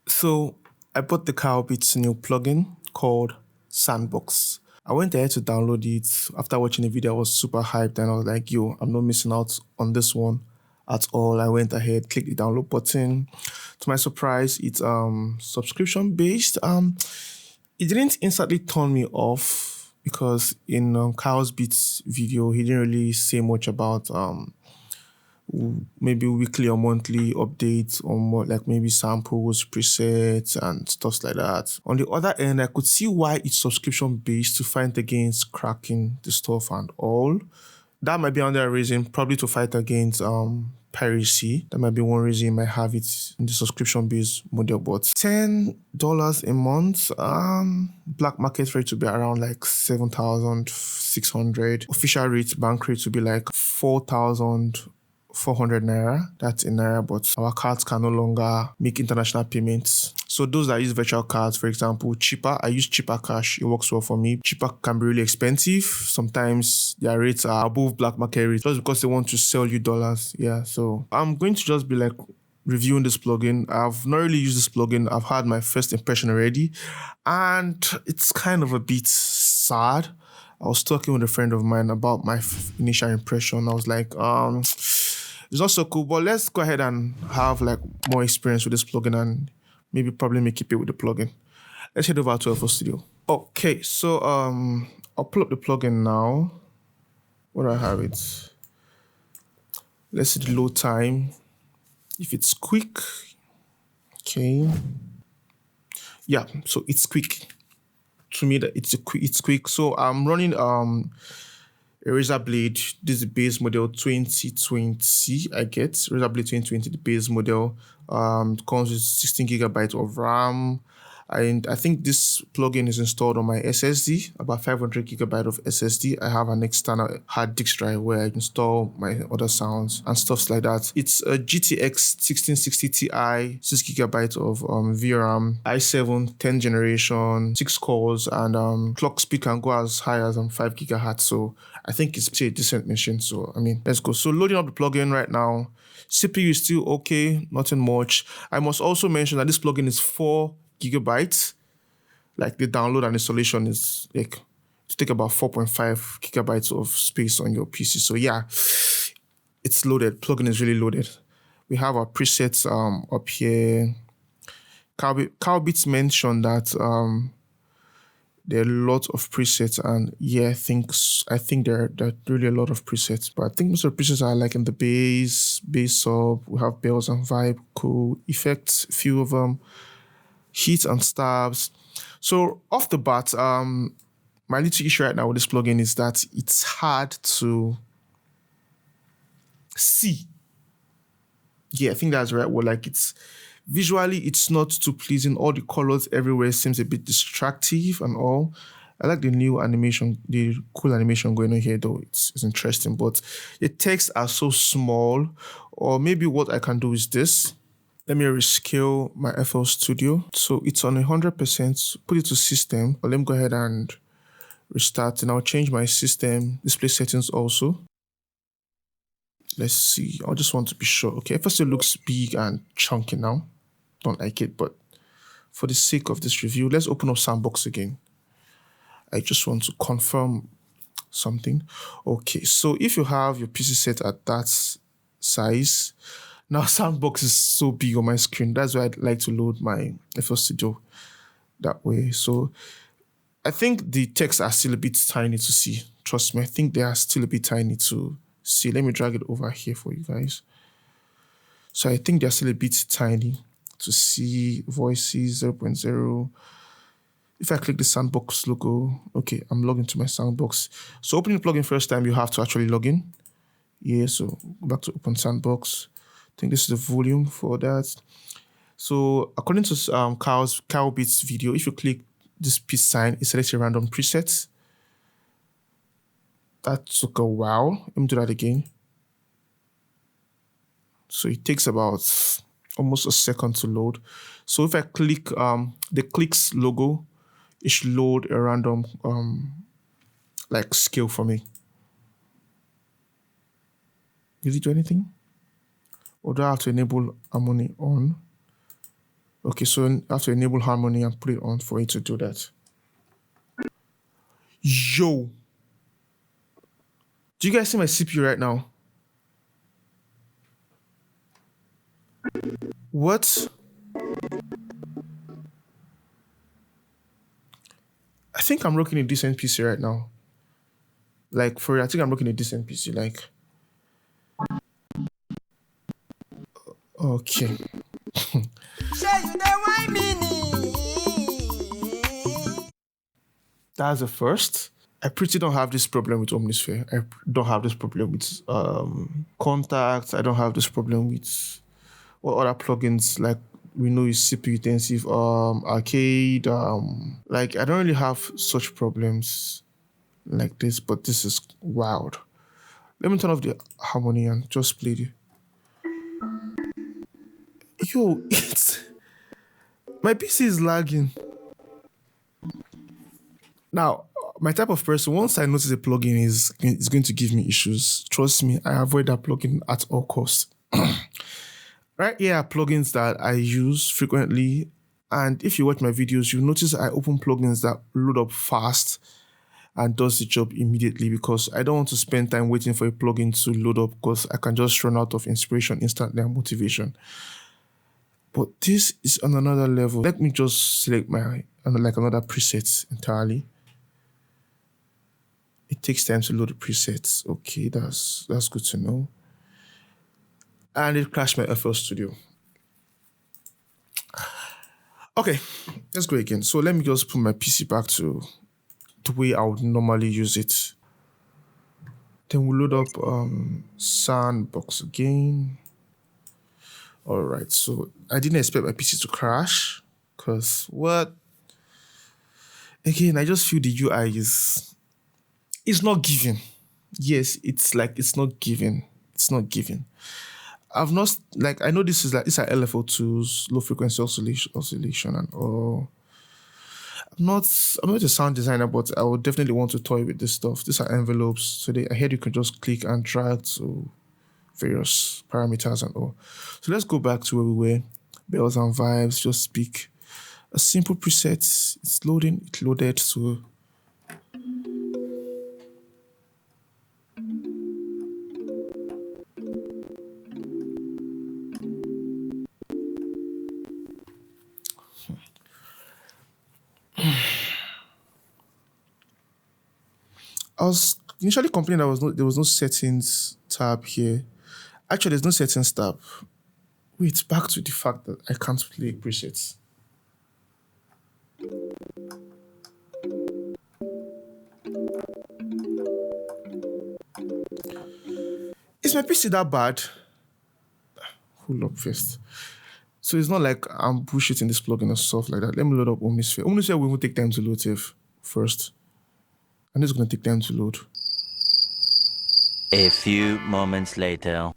So I bought the Cowbit's new plugin called SandBox. I went ahead to download it. After watching the video, I was super hyped and I was like, yo, I'm not missing out on this one at all. I went ahead, clicked the download button. To my surprise, it's subscription based. It didn't instantly turn me off because in Kyle's Beats video, he didn't really say much about maybe weekly or monthly updates on more like maybe samples, presets, and stuff like that. On the other end, I could see why it's subscription based to fight against cracking the stuff and all. That might be another reason, probably to fight against piracy. That might be one reason you might have it in the subscription based model. But $10 a month, black market rate to be around like 7,600. Official rate, bank rate to be like 4,400 naira. That's in naira, but our cards can no longer make international payments. So those that use virtual cards, for example, cheaper, I use cheaper cash. It works well for me. Cheaper can be really expensive. Sometimes their rates are above black market rates just because they want to sell you dollars. Yeah, so I'm going to just be like reviewing this plugin. I've not really used this plugin. I've had my first impression already, and it's kind of a bit sad. I was talking with a friend of mine about my initial impression. I was like, it's not so cool, but let's go ahead and have like more experience with this plugin and maybe probably make it pay with the plugin. Let's head over to FL Studio. Okay, so I'll pull up the plugin now. Where do I have it? Let's see the load time. If it's quick, okay. Yeah, so it's quick. To me, that it's quick. So I'm running a Razor Blade. This is the base model 2020. I get Razor Blade 2020, the base model. It comes with 16 gigabytes of RAM. And I think this plugin is installed on my SSD, about 500 gigabyte of SSD. I have an external hard disk drive where I install my other sounds and stuff like that. It's a GTX 1660 Ti, 6 gigabyte of VRAM, i7 10th generation, 6 cores, and clock speed can go as high as 5 gigahertz. So I think it's a decent machine. So I mean, let's go. So loading up the plugin right now. CPU is still okay, nothing much. I must also mention that this plugin is 4 gigabytes. Like the download and installation is like to take about 4.5 gigabytes of space on your PC. So yeah, it's loaded. Plugin is really loaded. We have our presets up here. Cowbits mentioned that there are a lot of presets, and yeah, I think there are really a lot of presets. But I think most of the presets are like in the bass sub. We have bells and vibe, cool effects, a few of them, heat and stabs. So off the bat, my little issue right now with this plugin is that it's hard to see. Yeah, I think that's the right word. Like it's visually, it's not too pleasing. All the colors everywhere seems a bit distractive and all. I like the new animation, the cool animation going on here though. It's interesting, but the texts are so small. Or maybe what I can do is this. Let me rescale my FL Studio. So it's on 100%, put it to system. But let me go ahead and restart, and I'll change my system display settings also. Let's see, I just want to be sure. Okay, FL Studio looks big and chunky now. Don't like it, but for the sake of this review, let's open up SandBox again. I just want to confirm something. Okay, so if you have your PC set at that size, now SandBox is so big on my screen. That's why I'd like to load my FL Studio that way. So I think the texts are still a bit tiny to see. Trust me, I think they are still a bit tiny to see. Let me drag it over here for you guys. So I think they're still a bit tiny to see. Voices 0.0. If I click the SandBox logo, okay, I'm logged into my SandBox. So opening the plugin first time, you have to actually log in. Yeah, so go back to open SandBox. I think this is the volume for that. So according to Cowbits video, if you click this peace sign, it selects a random preset. That took a while. Let me do that again. So it takes about almost a second to load. So if I click the clicks logo, it should load a random like scale for me. Did it do anything? Or do I have to enable harmony on? Okay, so I have to enable harmony and put it on for it to do that. Yo. Do you guys see my CPU right now? What? I think I'm rocking a decent PC right now. Like, for real, I think I'm rocking a decent PC. Like, okay. That's the first. I pretty don't have this problem with Omnisphere. I don't have this problem with contacts. I don't have this problem with what other plugins like we know is CPU intensive, arcade. Like I don't really have such problems like this, but this is wild. Let me turn off the harmony and just play the. Yo, it's my PC is lagging. Now, my type of person, once I notice a plugin is going to give me issues, trust me, I avoid that plugin at all costs. Right here are plugins that I use frequently. And if you watch my videos, you'll notice I open plugins that load up fast and does the job immediately because I don't want to spend time waiting for a plugin to load up because I can just run out of inspiration instantly and motivation. But this is on another level. Let me just select my another preset entirely. It takes time to load the presets. Okay, that's good to know. And it crashed my FL Studio. Okay, let's go again. So let me just put my PC back to the way I would normally use it. Then we'll load up SandBox again. All right, so I didn't expect my PC to crash because what? Again, I just feel the UI is not giving. Yes, it's not giving. It's not giving. I've not I know these are LFO2s, low frequency oscillation and all. I'm not a sound designer, but I would definitely want to toy with this stuff. These are envelopes. So I heard you can just click and drag to various parameters and all. So let's go back to where we were. Bells and vibes, just pick a simple preset. It's loading, it loaded, so I was initially complaining there was no settings tab here. Actually, there's no settings tab. Wait, back to the fact that I can't play presets. Is my PC that bad? Hold up first. So it's not like I'm bullshitting this plugin or stuff like that. Let me load up Omnisphere. Omnisphere will take time to load first. And it's going to take time to load. A few moments later.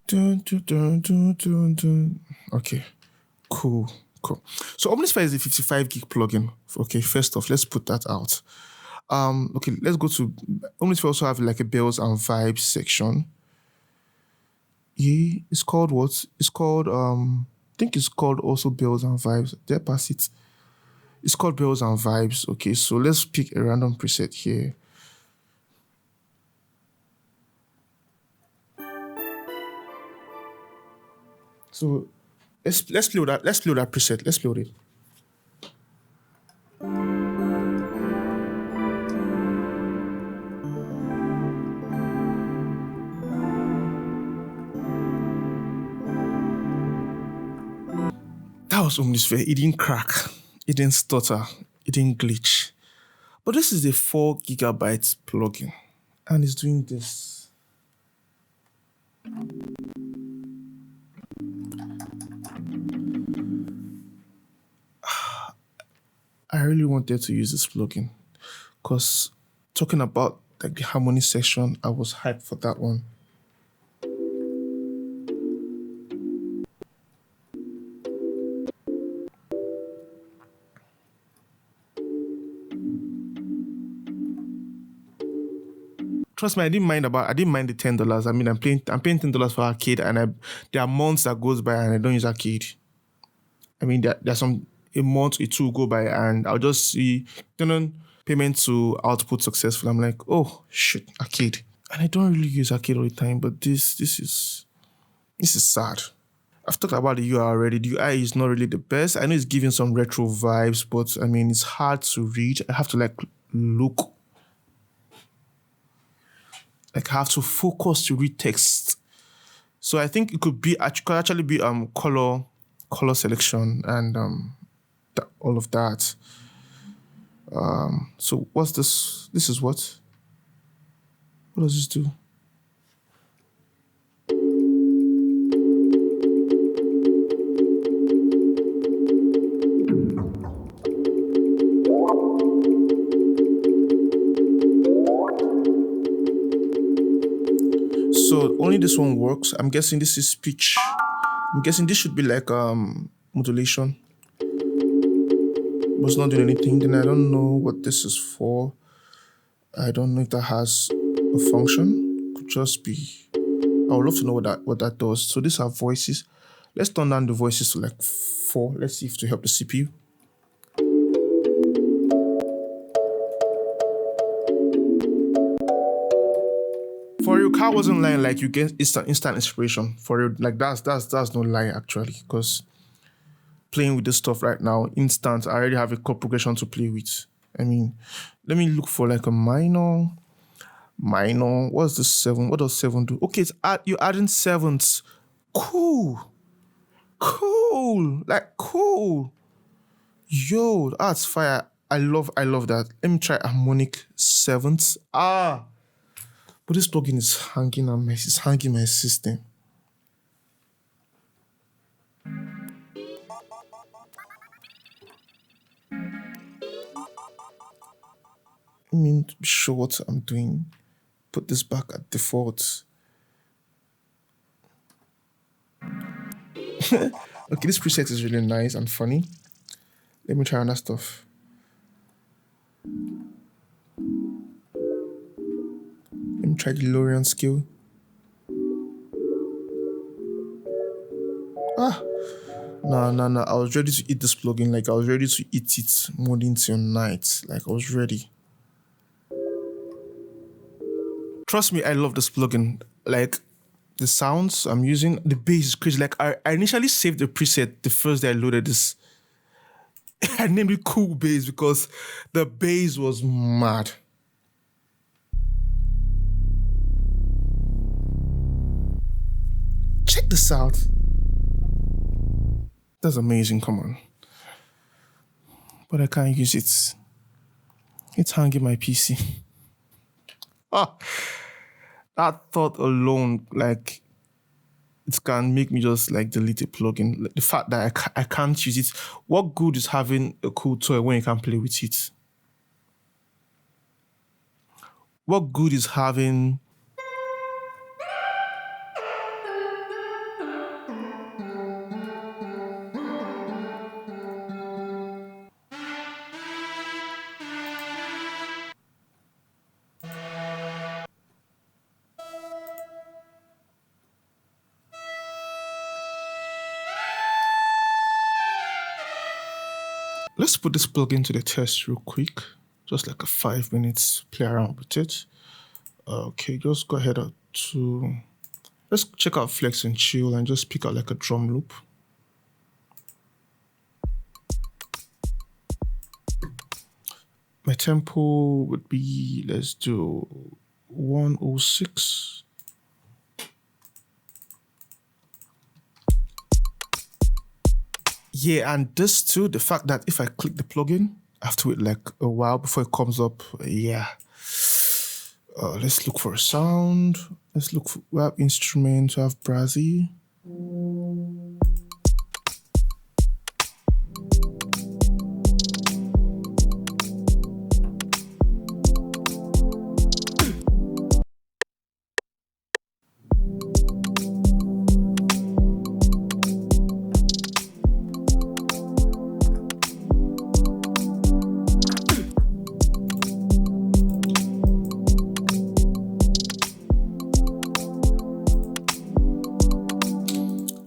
Okay, cool. So Omnisphere is a 55 gig plugin. Okay, first off, let's put that out. Okay, let's go to Omnisphere. Also have like a bells and vibes section. Yeah, it's called what? It's called I think it's called also bells and vibes. There, pass it. It's called bells and vibes. Okay, so let's pick a random preset here. So let's play that. Let's play that preset. Let's play it. That was Omnisphere. It didn't crack. It didn't stutter. It didn't glitch. But this is a 4 gigabyte plugin, and it's doing this. I really wanted to use this plugin because talking about like the harmony section, I was hyped for that one. Trust me, I didn't mind the $10. I mean, I'm paying $10 for arcade, and there are months that goes by and I don't use arcade. I mean, there's some a month or two will go by and I'll just see payment to output successful. I'm like, oh shit, Arcade. And I don't really use Arcade all the time, but this is sad. I've talked about the UI already. The UI is not really the best. I know it's giving some retro vibes, but I mean it's hard to read. I have to look. I have to focus to read text. So I think it could actually be color selection and all of that. So what's this? This is what? What does this do? So only this one works. I'm guessing this is speech. I'm guessing this should be like modulation. But it's not doing anything. Then I don't know what this is for. I don't know if that has a function. Could just be. I would love to know what that does. So these are voices. Let's turn down the voices to like 4. Let's see if to help the CPU. For real, car wasn't lying. Like you get instant inspiration. For real, like that's no lie actually. Because playing with this stuff right now, instant. I already have a chord progression to play with. I mean, let me look for like a minor. What's the 7? What does 7 do? Okay, you're adding sevenths. Cool. Like cool. Yo, that's fire. I love that. Let me try harmonic sevenths. But this plugin is hanging my system. I mean, to be sure what I'm doing. Put this back at default. Okay, this preset is really nice and funny. Let me try other stuff. Let me try the Lorian scale. No. I was ready to eat this plugin. Like I was ready to eat it morning till night. Like I was ready. Trust me, I love this plugin. Like the sounds I'm using, the bass is crazy. Like I initially saved the preset the first day I loaded this. I named it Cool Bass because the bass was mad. Check this out. That's amazing, come on. But I can't use it. It's hanging my PC. That thought alone, like, it can make me just like delete a plugin. Like, the fact that I can't use it. What good is having a cool toy when you can't play with it? What good is having... Let's put this plugin to the test real quick. Just like a 5 minutes play around with it. Okay, just go ahead to... Let's check out Flex and Chill and just pick out like a drum loop. My tempo would be, let's do 106. Yeah, and this too, the fact that if I click the plugin, I have to wait like a while before it comes up. Yeah. Let's look for a sound. Let's look for, we have instruments, we have Brazzy.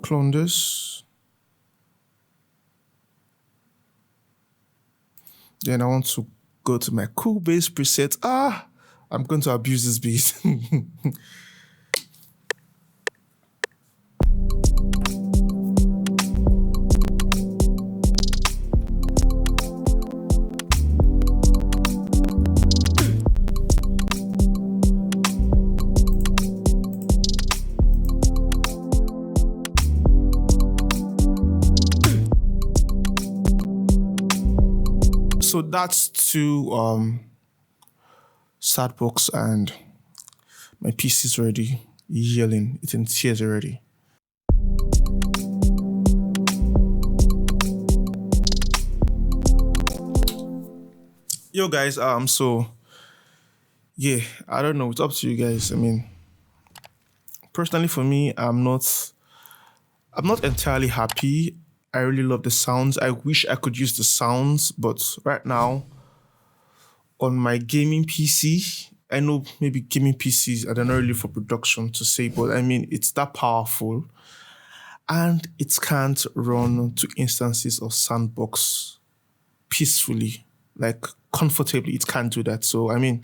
Clone this. Then I want to go to my cool bass preset. I'm going to abuse this beat. So that's to SandBox, and my PC is already yelling. It's in tears already. Yo guys, so yeah, I don't know. It's up to you guys. I mean, personally for me, I'm not entirely happy. I really love the sounds. I wish I could use the sounds, but right now on my gaming PC, I know maybe gaming PCs are not really for production to say, but I mean, it's that powerful and it can't run to instances of SandBox peacefully, like comfortably. It can't do that. So, I mean,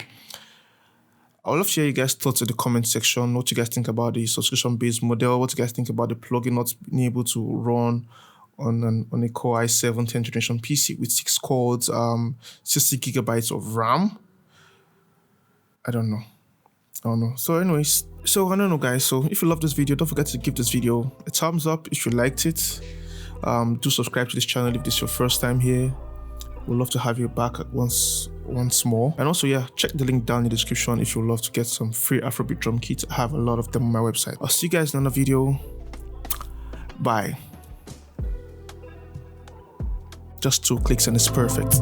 I would love to hear you guys' thoughts in the comment section. What you guys think about the subscription-based model? What you guys think about the plugin not being able to run on a Core i7 10th generation PC with 6 cores, 60 gigabytes of RAM? I don't know. So anyways, I don't know guys. So if you love this video, don't forget to give this video a thumbs up if you liked it. Do subscribe to this channel if this is your first time here. We'd love to have you back once more. And also, yeah, check the link down in the description if you'd love to get some free Afrobeat drum kits. I have a lot of them on my website. I'll see you guys in another video. Bye. Just 2 clicks and it's perfect.